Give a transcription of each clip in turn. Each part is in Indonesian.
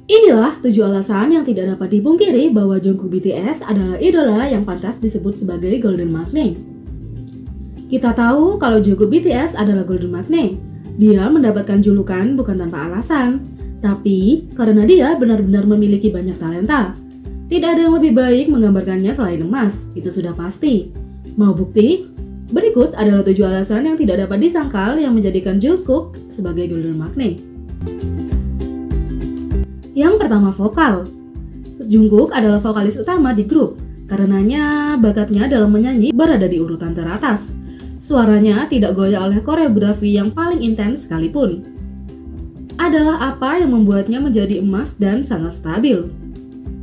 Inilah 7 alasan yang tidak dapat dipungkiri bahwa Jungkook BTS adalah idola yang pantas disebut sebagai Golden Maknae. Kita tahu kalau Jungkook BTS adalah Golden Maknae. Dia mendapatkan julukan bukan tanpa alasan, tapi karena dia benar-benar memiliki banyak talenta. Tidak ada yang lebih baik menggambarkannya selain emas, itu sudah pasti. Mau bukti? Berikut adalah 7 alasan yang tidak dapat disangkal yang menjadikan Jungkook sebagai Golden Maknae. Yang pertama, vokal. Jungkook adalah vokalis utama di grup. Karenanya, bakatnya dalam menyanyi berada di urutan teratas. Suaranya tidak goyah oleh koreografi yang paling intens sekalipun. Adalah apa yang membuatnya menjadi emas dan sangat stabil.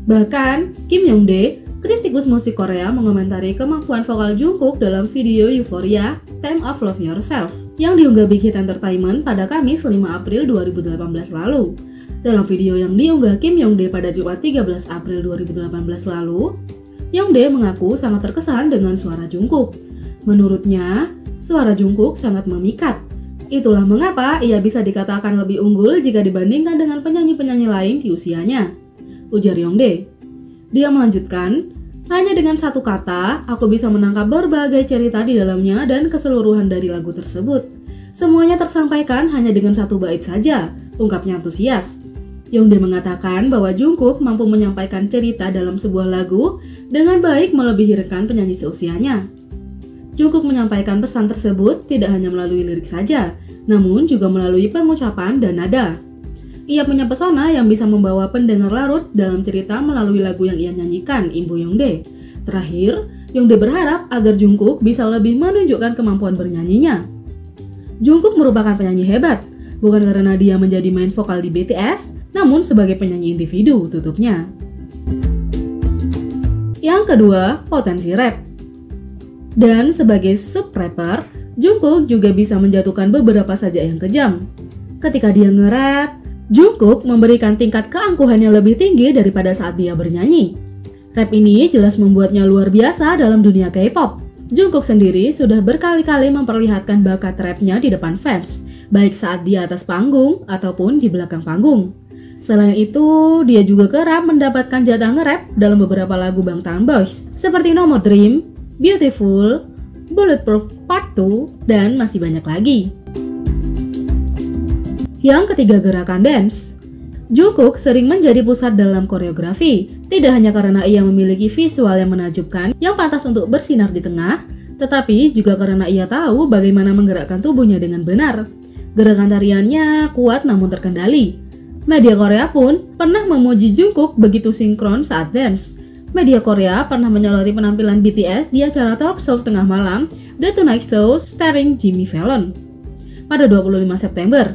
Bahkan, Kim Youngdae, kritikus musik Korea, mengomentari kemampuan vokal Jungkook dalam video Euphoria, Time of Love Yourself, yang diunggah Big Hit Entertainment pada Kamis 5 April 2018 lalu. Dalam video yang diunggah Kim Youngdae pada Jumat 13 April 2018 lalu, Youngdae mengaku sangat terkesan dengan suara Jungkook. Menurutnya, suara Jungkook sangat memikat. Itulah mengapa ia bisa dikatakan lebih unggul jika dibandingkan dengan penyanyi-penyanyi lain di usianya, ujar Youngdae. Dia melanjutkan, hanya dengan satu kata, aku bisa menangkap berbagai cerita di dalamnya dan keseluruhan dari lagu tersebut. Semuanya tersampaikan hanya dengan satu bait saja, ungkapnya antusias. Youngdae mengatakan bahwa Jungkook mampu menyampaikan cerita dalam sebuah lagu dengan baik melebihi rekan penyanyi seusianya. Jungkook menyampaikan pesan tersebut tidak hanya melalui lirik saja, namun juga melalui pengucapan dan nada. Ia punya pesona yang bisa membawa pendengar larut dalam cerita melalui lagu yang ia nyanyikan, imbu Youngdae. Terakhir, Youngdae berharap agar Jungkook bisa lebih menunjukkan kemampuan bernyanyinya. Jungkook merupakan penyanyi hebat, bukan karena dia menjadi main vokal di BTS, namun sebagai penyanyi individu, tutupnya. Yang kedua, potensi rap. Dan sebagai sub-rapper, Jungkook juga bisa menjatuhkan beberapa sajak yang kejam. Ketika dia nge-rap, Jungkook memberikan tingkat keangkuhan yang lebih tinggi daripada saat dia bernyanyi. Rap ini jelas membuatnya luar biasa dalam dunia K-pop. Jungkook sendiri sudah berkali-kali memperlihatkan bakat rapnya di depan fans, baik saat di atas panggung ataupun di belakang panggung. Selain itu, dia juga kerap mendapatkan jatah nge-rap dalam beberapa lagu Bangtan Boys, seperti No More Dream, Beautiful, Bulletproof Part 2, dan masih banyak lagi. Yang ketiga, gerakan dance. Jungkook sering menjadi pusat dalam koreografi, tidak hanya karena ia memiliki visual yang menakjubkan yang pantas untuk bersinar di tengah, tetapi juga karena ia tahu bagaimana menggerakkan tubuhnya dengan benar. Gerakan tariannya kuat namun terkendali. Media Korea pun pernah memuji Jungkook begitu sinkron saat dance. Media Korea pernah menyoroti penampilan BTS di acara talk show tengah malam The Tonight Show starring Jimmy Fallon. Pada 25 September,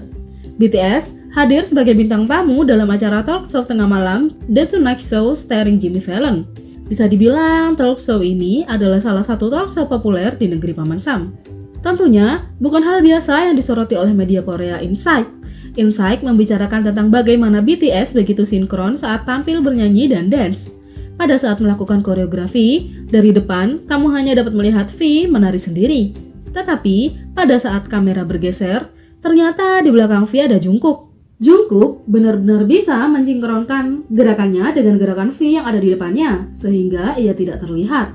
BTS hadir sebagai bintang tamu dalam acara talk show tengah malam The Tonight Show starring Jimmy Fallon. Bisa dibilang talk show ini adalah salah satu talk show populer di negeri Paman Sam. Tentunya bukan hal biasa yang disoroti oleh media Korea Insight. Insight membicarakan tentang bagaimana BTS begitu sinkron saat tampil bernyanyi dan dance. Pada saat melakukan koreografi, dari depan kamu hanya dapat melihat V menari sendiri. Tetapi pada saat kamera bergeser, ternyata di belakang V ada Jungkook. Jungkook benar-benar bisa mensinkronkan gerakannya dengan gerakan V yang ada di depannya, sehingga ia tidak terlihat.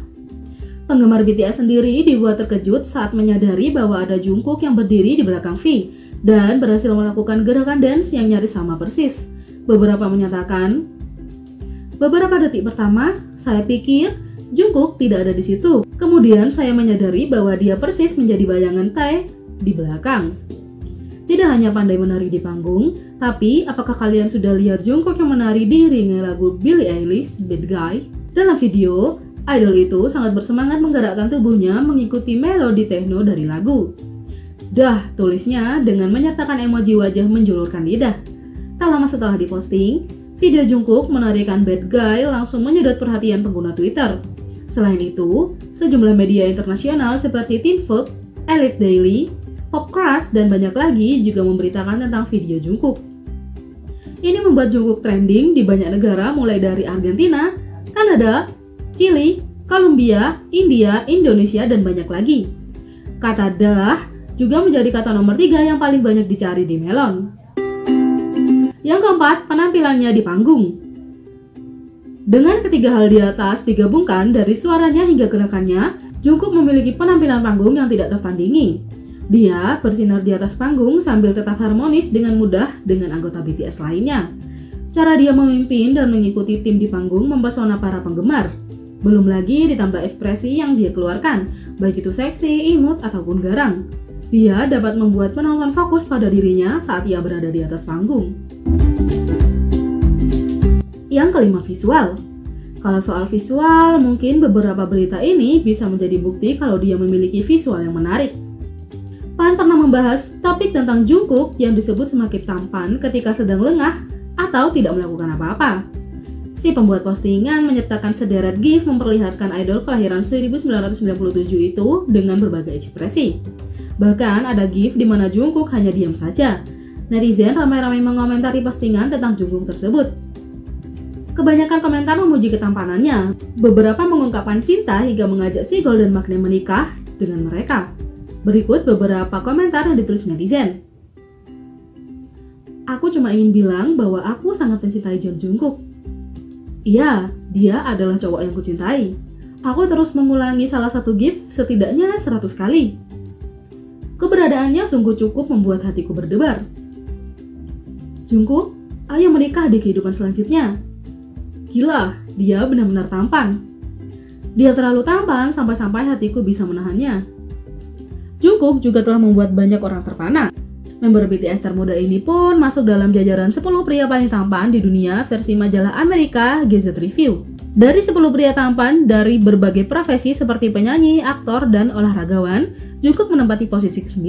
Penggemar BTS sendiri dibuat terkejut saat menyadari bahwa ada Jungkook yang berdiri di belakang V dan berhasil melakukan gerakan dance yang nyaris sama persis. Beberapa menyatakan, beberapa detik pertama, saya pikir Jungkook tidak ada di situ. Kemudian saya menyadari bahwa dia persis menjadi bayangan Tae di belakang. Tidak hanya pandai menari di panggung, tapi apakah kalian sudah lihat Jungkook yang menari diiringi lagu Billie Eilish, Bad Guy? Dalam video, idol itu sangat bersemangat menggerakkan tubuhnya mengikuti melodi techno dari lagu. Dah, tulisnya dengan menyertakan emoji wajah menjulurkan lidah. Tak lama setelah diposting, video Jungkook menarikan Bad Guy langsung menyedot perhatian pengguna Twitter. Selain itu, sejumlah media internasional seperti Teen Vogue, Elite Daily, Pop Crush, dan banyak lagi juga memberitakan tentang video Jungkook. Ini membuat Jungkook trending di banyak negara mulai dari Argentina, Kanada, Chili, Kolombia, India, Indonesia, dan banyak lagi. Kata dah juga menjadi kata nomor 3 yang paling banyak dicari di Melon. Yang keempat, penampilannya di panggung. Dengan ketiga hal di atas digabungkan dari suaranya hingga gerakannya, Jungkook memiliki penampilan panggung yang tidak tertandingi. Dia bersinar di atas panggung sambil tetap harmonis dengan mudah dengan anggota BTS lainnya. Cara dia memimpin dan mengikuti tim di panggung mempesona para penggemar. Belum lagi ditambah ekspresi yang dia keluarkan, baik itu seksi, imut, ataupun garang. Dia dapat membuat penonton fokus pada dirinya saat ia berada di atas panggung. Yang kelima, visual. Kalau soal visual, mungkin beberapa berita ini bisa menjadi bukti kalau dia memiliki visual yang menarik. Pan pernah membahas topik tentang Jungkook yang disebut semakin tampan ketika sedang lengah atau tidak melakukan apa-apa. Si pembuat postingan menyertakan sederet GIF memperlihatkan idol kelahiran 1997 itu dengan berbagai ekspresi. Bahkan ada GIF di mana Jungkook hanya diam saja. Netizen ramai-ramai mengomentari postingan tentang Jungkook tersebut. Kebanyakan komentar memuji ketampanannya. Beberapa mengungkapkan cinta hingga mengajak si Golden Magne menikah dengan mereka. Berikut beberapa komentar yang ditulis netizen. Aku cuma ingin bilang bahwa aku sangat mencintai John Jungkook. Iya, dia adalah cowok yang kucintai. Aku terus mengulangi salah satu GIF setidaknya 100 kali. Keberadaannya sungguh cukup membuat hatiku berdebar. Jungkook, ayo menikah di kehidupan selanjutnya. Gila, dia benar-benar tampan. Dia terlalu tampan sampai-sampai hatiku bisa menahannya. Jungkook juga telah membuat banyak orang terpana. Member BTS termuda ini pun masuk dalam jajaran 10 pria paling tampan di dunia versi majalah Amerika Gazette Review. Dari 10 pria tampan dari berbagai profesi seperti penyanyi, aktor, dan olahragawan, Jungkook menempati posisi ke-9.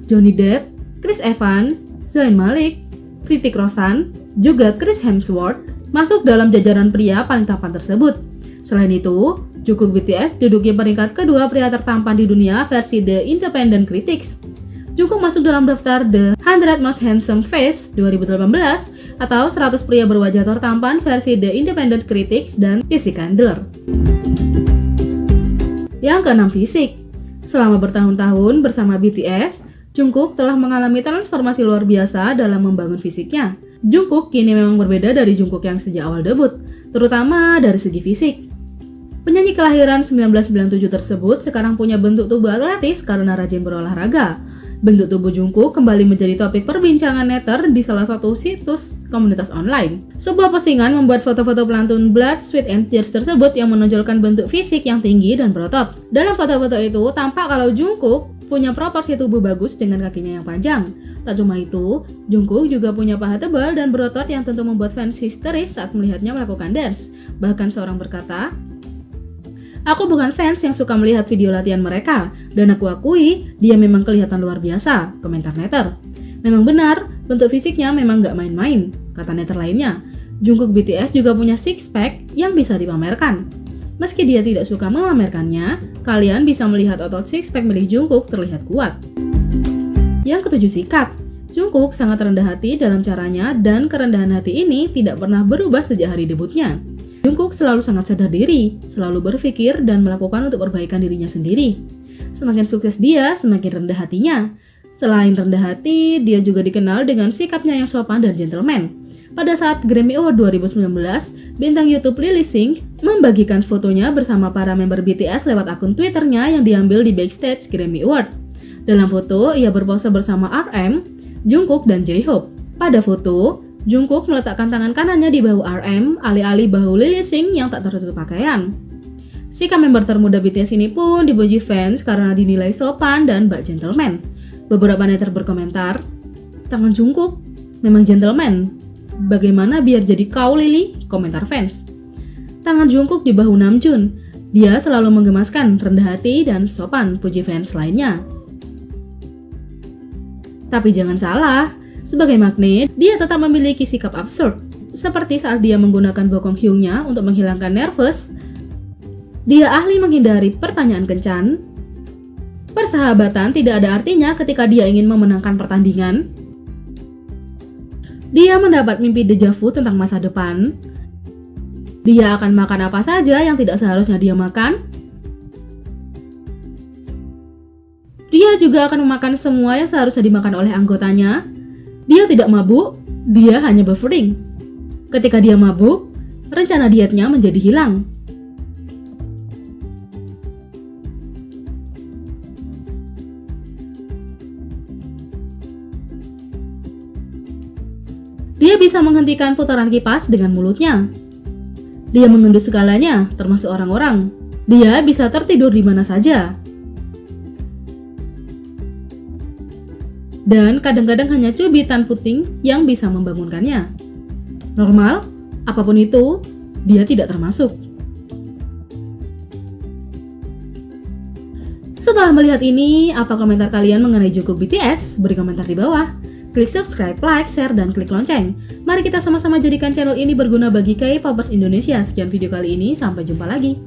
Johnny Depp, Chris Evans, Zayn Malik, Hrithik Roshan, juga Chris Hemsworth masuk dalam jajaran pria paling tampan tersebut. Selain itu, Jungkook BTS duduki peringkat kedua pria tertampan di dunia versi The Independent Critics. Jungkook masuk dalam daftar The 100 Most Handsome Face 2018 atau 100 pria berwajah tertampan versi The Independent Critics dan PC Candler. Yang keenam, fisik. Selama bertahun-tahun bersama BTS, Jungkook telah mengalami transformasi luar biasa dalam membangun fisiknya. Jungkook kini memang berbeda dari Jungkook yang sejak awal debut, terutama dari segi fisik. Penyanyi kelahiran 1997 tersebut sekarang punya bentuk tubuh atletis karena rajin berolahraga. Bentuk tubuh Jungkook kembali menjadi topik perbincangan netter di salah satu situs komunitas online. Sebuah postingan membuat foto-foto pelantun Blood, Sweat and Tears tersebut yang menonjolkan bentuk fisik yang tinggi dan berotot. Dalam foto-foto itu tampak kalau Jungkook punya proporsi tubuh bagus dengan kakinya yang panjang. Tak cuma itu, Jungkook juga punya paha tebal dan berotot yang tentu membuat fans histeris saat melihatnya melakukan dance. Bahkan seorang berkata, "Aku bukan fans yang suka melihat video latihan mereka, dan aku akui dia memang kelihatan luar biasa," komentar netter. Memang benar, bentuk fisiknya memang gak main-main, kata netter lainnya. Jungkook BTS juga punya six pack yang bisa dipamerkan. Meski dia tidak suka memamerkannya, kalian bisa melihat otot six pack milik Jungkook terlihat kuat. Yang ketujuh, sikap. Jungkook sangat rendah hati dalam caranya dan kerendahan hati ini tidak pernah berubah sejak hari debutnya. Jungkook selalu sangat sadar diri, selalu berpikir dan melakukan untuk perbaikan dirinya sendiri. Semakin sukses dia, semakin rendah hatinya. Selain rendah hati, dia juga dikenal dengan sikapnya yang sopan dan gentleman. Pada saat Grammy Award 2019, bintang YouTube Lily Singh membagikan fotonya bersama para member BTS lewat akun Twitternya yang diambil di backstage Grammy Award. Dalam foto, ia berpose bersama RM, Jungkook, dan J-Hope. Pada foto, Jungkook meletakkan tangan kanannya di bahu RM, alih-alih bahu Lily Singh yang tak tertutup pakaian. Sikap member termuda BTS ini pun dipuji fans karena dinilai sopan dan bak gentleman. Beberapa netter berkomentar, "Tangan Jungkook memang gentleman. Bagaimana biar jadi kau, Lily?" komentar fans. "Tangan Jungkook di bahu Namjoon. Dia selalu menggemaskan, rendah hati, dan sopan," puji fans lainnya. Tapi jangan salah, sebagai magnet, dia tetap memiliki sikap absurd. Seperti saat dia menggunakan bokong hiungnya untuk menghilangkan nervous, dia ahli menghindari pertanyaan kencan. Persahabatan tidak ada artinya ketika dia ingin memenangkan pertandingan. Dia mendapat mimpi deja vu tentang masa depan. Dia akan makan apa saja yang tidak seharusnya dia makan. Dia juga akan memakan semua yang seharusnya dimakan oleh anggotanya. Dia tidak mabuk, dia hanya buffering. Ketika dia mabuk, rencana dietnya menjadi hilang. Dia bisa menghentikan putaran kipas dengan mulutnya. Dia mengendus segalanya, termasuk orang-orang. Dia bisa tertidur di mana saja. Dan kadang-kadang hanya cubitan puting yang bisa membangunkannya. Normal, apapun itu, dia tidak termasuk. Setelah melihat ini, apa komentar kalian mengenai Jungkook BTS? Beri komentar di bawah. Klik subscribe, like, share, dan klik lonceng. Mari kita sama-sama jadikan channel ini berguna bagi K-popers Indonesia. Sekian video kali ini, sampai jumpa lagi.